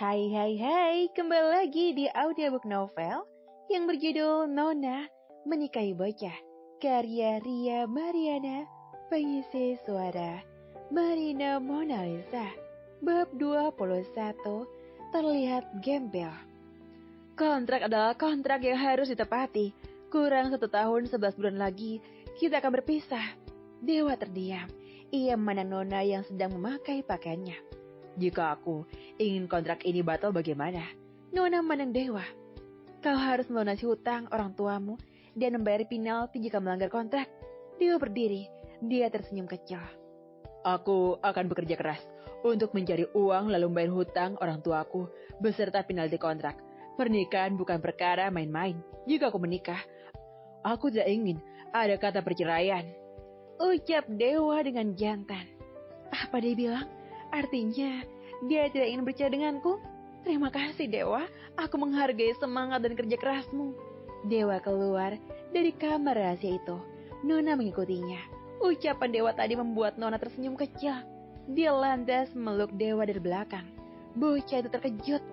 Hai hai hai, kembali lagi di audiobook novel yang berjudul Nona Menikahi Bocah, karya Ria Mariana, pengisi suara Marina Mona Lisa. Bab 21, terlihat gembel. Kontrak adalah kontrak yang harus ditepati. Kurang 1 tahun 11 bulan lagi, kita akan berpisah. Dewa terdiam. Ia memandang Nona yang sedang memakai pakaiannya. Jika aku ingin kontrak ini batal bagaimana? Nona memandang Dewa. Kau harus melunasi hutang orang tuamu dan membayar penalti jika melanggar kontrak. Dewa berdiri. Dia tersenyum kecil. Aku akan bekerja keras untuk mencari uang lalu membayar hutang orang tuaku beserta penalti kontrak. Pernikahan bukan perkara main-main. Jika aku menikah, aku tidak ingin ada kata perceraian. Ucap Dewa dengan jantan. Apa dia bilang? Artinya, dia tidak ingin bercerai denganku? Terima kasih, Dewa. Aku menghargai semangat dan kerja kerasmu. Dewa keluar dari kamar rahasia itu. Nona mengikutinya. Ucapan Dewa tadi membuat Nona tersenyum kecil. Dia lantas memeluk Dewa dari belakang. Bocah itu terkejut.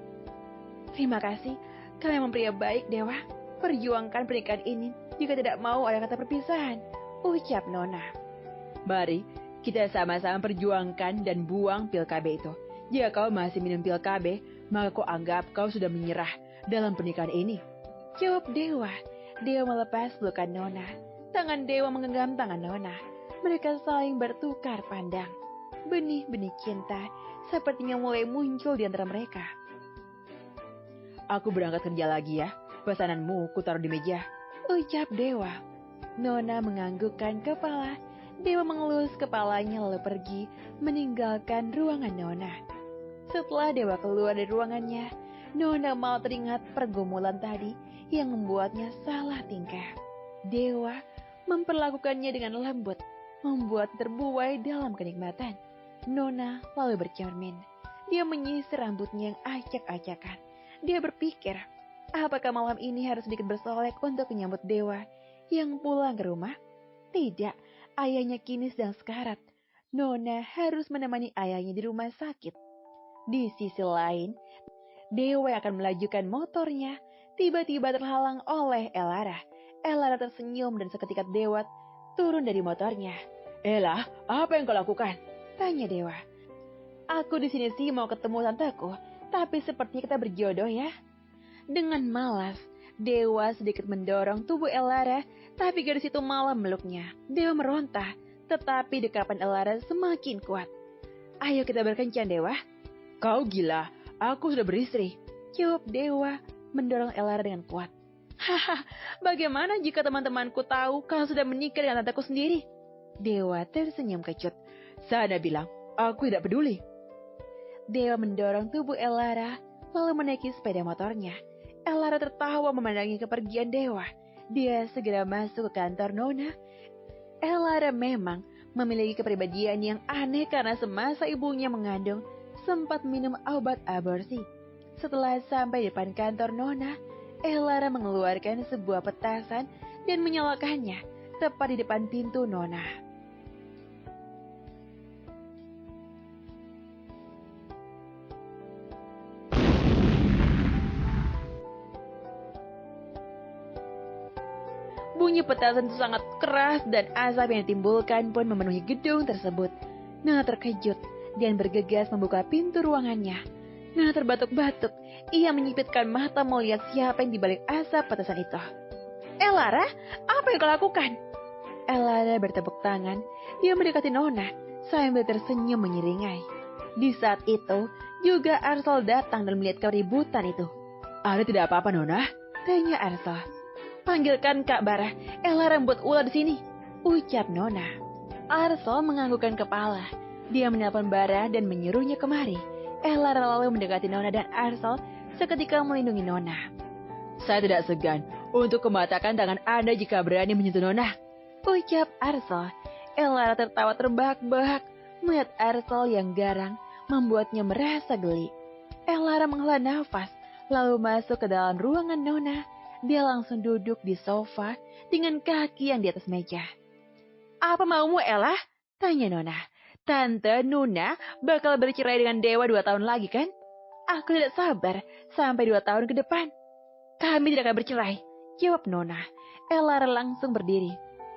Terima kasih. Kau memang pria baik, Dewa. Perjuangkan pernikahan ini jika tidak mau ada kata perpisahan. Ucap Nona. Mari. Kita sama-sama perjuangkan dan buang pil KB itu. Jika kau masih minum pil KB, maka kau anggap kau sudah menyerah dalam pernikahan ini. Jawab Dewa. Dewa melepas pelukan Nona. Tangan Dewa menggenggam tangan Nona. Mereka saling bertukar pandang. Benih-benih cinta sepertinya mulai muncul di antara mereka. Aku berangkat kerja lagi ya. Pesananmu kutaruh di meja. Ucap Dewa. Nona menganggukkan kepala. Dewa mengelus kepalanya lalu pergi meninggalkan ruangan Nona. Setelah Dewa keluar dari ruangannya, Nona malah teringat pergumulan tadi yang membuatnya salah tingkah. Dewa memperlakukannya dengan lembut, membuat terbuai dalam kenikmatan. Nona lalu bercermin. Dia menyisir rambutnya yang acak-acakan. Dia berpikir, apakah malam ini harus sedikit bersolek untuk menyambut Dewa yang pulang ke rumah? Tidak. Ayahnya kini sedang sekarat. Nona harus menemani ayahnya di rumah sakit. Di sisi lain, Dewa akan melajukan motornya. Tiba-tiba terhalang oleh Elara. Elara tersenyum dan seketika Dewa turun dari motornya. Ella, apa yang kau lakukan? Tanya Dewa. Aku di sini sih mau ketemu tanteku, tapi sepertinya kita berjodoh ya. Dengan malas, Dewa sedikit mendorong tubuh Elara, tapi gadis itu malah meluknya. Dewa meronta, tetapi dekapan Elara semakin kuat. Ayo kita berkencan, Dewa. Kau gila, aku sudah beristri. Jawab Dewa, mendorong Elara dengan kuat. Haha, bagaimana jika teman-temanku tahu kau sudah menikah dengan tanteku sendiri? Dewa tersenyum kecut. Sana bilang, aku tidak peduli. Dewa mendorong tubuh Elara, lalu menaiki sepeda motornya. Elara tertawa memandangi kepergian Dewa. Dia segera masuk ke kantor Nona. Elara memang memiliki kepribadian yang aneh karena semasa ibunya mengandung sempat minum obat aborsi. Setelah sampai di depan kantor Nona, Elara mengeluarkan sebuah petasan dan menyalakannya tepat di depan pintu Nona. Bunyi petasan itu sangat keras dan asap yang ditimbulkan pun memenuhi gedung tersebut. Nona terkejut dan bergegas membuka pintu ruangannya. Nona terbatuk-batuk. Ia menyipitkan mata melihat siapa yang dibalik asap petasan itu. Elara, apa yang kau lakukan? Elara bertepuk tangan. Dia mendekati Nona sambil tersenyum menyeringai. Di saat itu juga Arsal datang dan melihat keributan itu. Ada tidak apa-apa Nona? Tanya Arsal. Panggilkan Kak Bara, Elara membuat ulah di sini. Ucap Nona. Arsal menganggukkan kepala. Dia menelpon Bara dan menyuruhnya kemari. Elara lalu mendekati Nona dan Arsal seketika melindungi Nona. Saya tidak segan untuk mematakan tangan Anda jika berani menyentuh Nona. Ucap Arsal. Elara tertawa terbahak-bahak. Melihat Arsal yang garang membuatnya merasa geli. Elara menghela nafas lalu masuk ke dalam ruangan Nona. Dia langsung duduk di sofa dengan kaki yang di atas meja. Apa maumu, Ella? Tanya Nona. Tante Nuna bakal bercerai dengan Dewa 2 tahun lagi kan? Aku tidak sabar sampai 2 tahun ke depan. Kami tidak akan bercerai, jawab Nona. Elara langsung berdiri.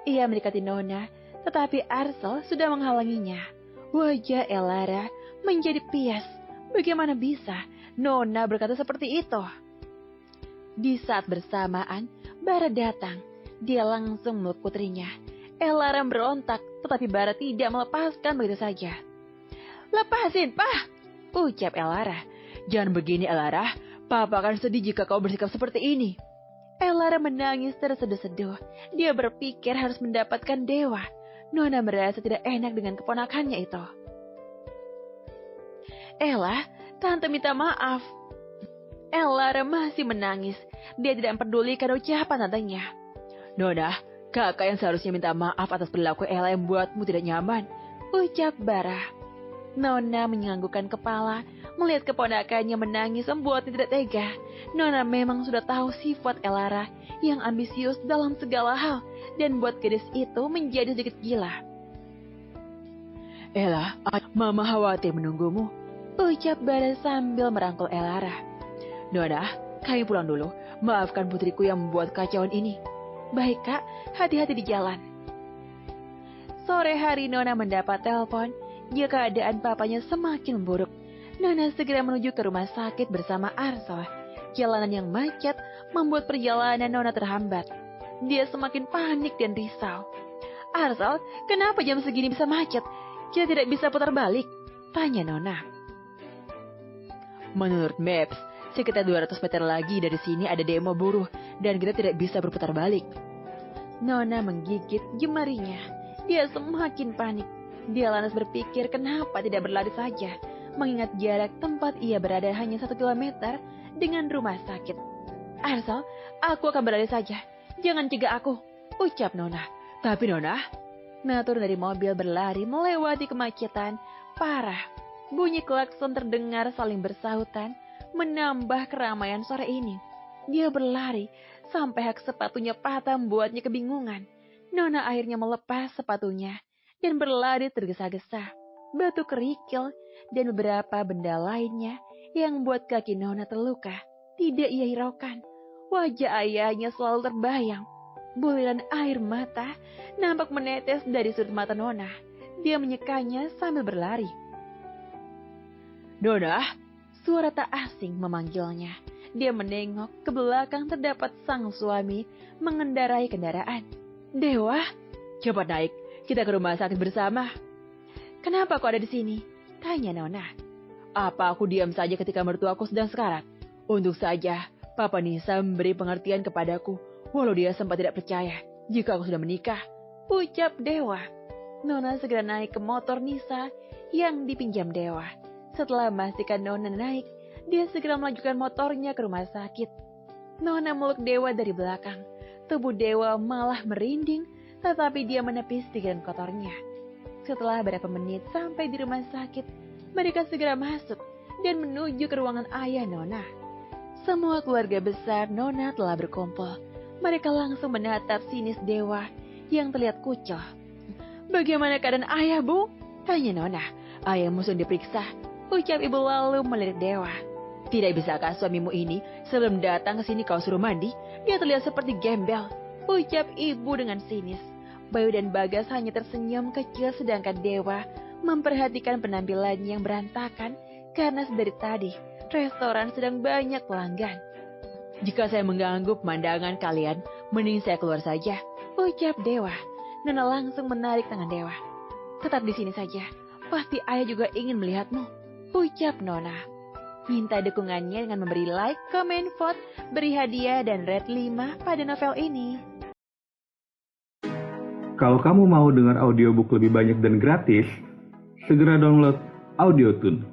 Ia mendekati Nona, tetapi Arsel sudah menghalanginya. Wajah Elara menjadi pias. Bagaimana bisa Nona berkata seperti itu? Di saat bersamaan, Bara datang. Dia langsung meluk putrinya. Elara berontak, tetapi Bara tidak melepaskan begitu saja. Lepasin, Pak! Ucap Elara. Jangan begini, Elara. Papa akan sedih jika kau bersikap seperti ini. Elara menangis terseduh-seduh. Dia berpikir harus mendapatkan Dewa. Nona merasa tidak enak dengan keponakannya itu. Ella, Tante minta maaf. Elara masih menangis. Dia tidak mempedulikan ucapan tantenya. Nona, kakak yang seharusnya minta maaf atas perilaku Ella yang membuatmu tidak nyaman, ucap Bara. Nona menganggukkan kepala, melihat keponakannya menangis membuatnya tidak tega. Nona memang sudah tahu sifat Elara yang ambisius dalam segala hal dan buat gadis itu menjadi sedikit gila. Ella, Mama khawatir menunggumu, ucap Bara sambil merangkul Elara. Nona, kami pulang dulu. Maafkan putriku yang membuat kacauan ini. Baik, Kak. Hati-hati di jalan. Sore hari Nona mendapat telepon. Jika keadaan papanya semakin buruk. Nona segera menuju ke rumah sakit bersama Arsel. Jalanan yang macet membuat perjalanan Nona terhambat. Dia semakin panik dan risau. Arsel, kenapa jam segini bisa macet? Kita tidak bisa putar balik? Tanya Nona. Menurut Maps, sekitar 200 meter lagi dari sini ada demo buruh dan kita tidak bisa berputar balik. Nona menggigit jemarinya. Dia semakin panik. Dia lantas berpikir kenapa tidak berlari saja, mengingat jarak tempat ia berada hanya 1 kilometer dengan rumah sakit. Arsel, aku akan berlari saja. Jangan cegah aku, ucap Nona. Tapi Nona, turun dari mobil berlari melewati kemacetan parah. Bunyi klakson terdengar saling bersahutan, menambah keramaian sore ini. Dia berlari sampai hak sepatunya patah membuatnya kebingungan. Nona akhirnya melepas sepatunya dan berlari tergesa-gesa. Batu kerikil dan beberapa benda lainnya yang membuat kaki Nona terluka tidak ia hiraukan. Wajah ayahnya selalu terbayang. Buliran air mata nampak menetes dari sudut mata Nona. Dia menyekanya sambil berlari. Nona, suara tak asing memanggilnya. Dia menengok ke belakang, terdapat sang suami mengendarai kendaraan. Dewa, cepat naik, kita ke rumah sakit bersama. Kenapa kau ada di sini? Tanya Nona. Apa aku diam saja ketika mertuaku sedang sekarat? Untuk saja, Papa Nisa memberi pengertian kepadaku, walau dia sempat tidak percaya jika aku sudah menikah, ucap Dewa. Nona segera naik ke motor Nisa yang dipinjam Dewa. Setelah memastikan Nona naik, dia segera melanjutkan motornya ke rumah sakit. Nona meluk Dewa dari belakang. Tubuh Dewa malah merinding, tetapi dia menepis pikiran kotornya. Setelah beberapa menit sampai di rumah sakit, mereka segera masuk dan menuju ke ruangan ayah Nona. Semua keluarga besar Nona telah berkumpul. Mereka langsung menatap sinis Dewa yang terlihat kucel. Bagaimana keadaan ayah, Bu? Tanya Nona. Ayahmu sudah diperiksa, ucap ibu lalu melirik Dewa. Tidak bisakah suamimu ini sebelum datang ke sini kau suruh mandi? Dia terlihat seperti gembel, ucap ibu dengan sinis. Bayu dan Bagas hanya tersenyum kecil sedangkan Dewa memperhatikan penampilannya yang berantakan karena sedari tadi restoran sedang banyak pelanggan. Jika saya mengganggu pemandangan kalian, mending saya keluar saja, ucap Dewa. Nona langsung menarik tangan Dewa. Tetap di sini saja, pasti ayah juga ingin melihatmu, ucap Nona. Minta dukungannya dengan memberi like, komen, vote, beri hadiah, dan rate 5 pada novel ini. Kalau kamu mau dengar audiobook lebih banyak dan gratis, segera download Audiotune.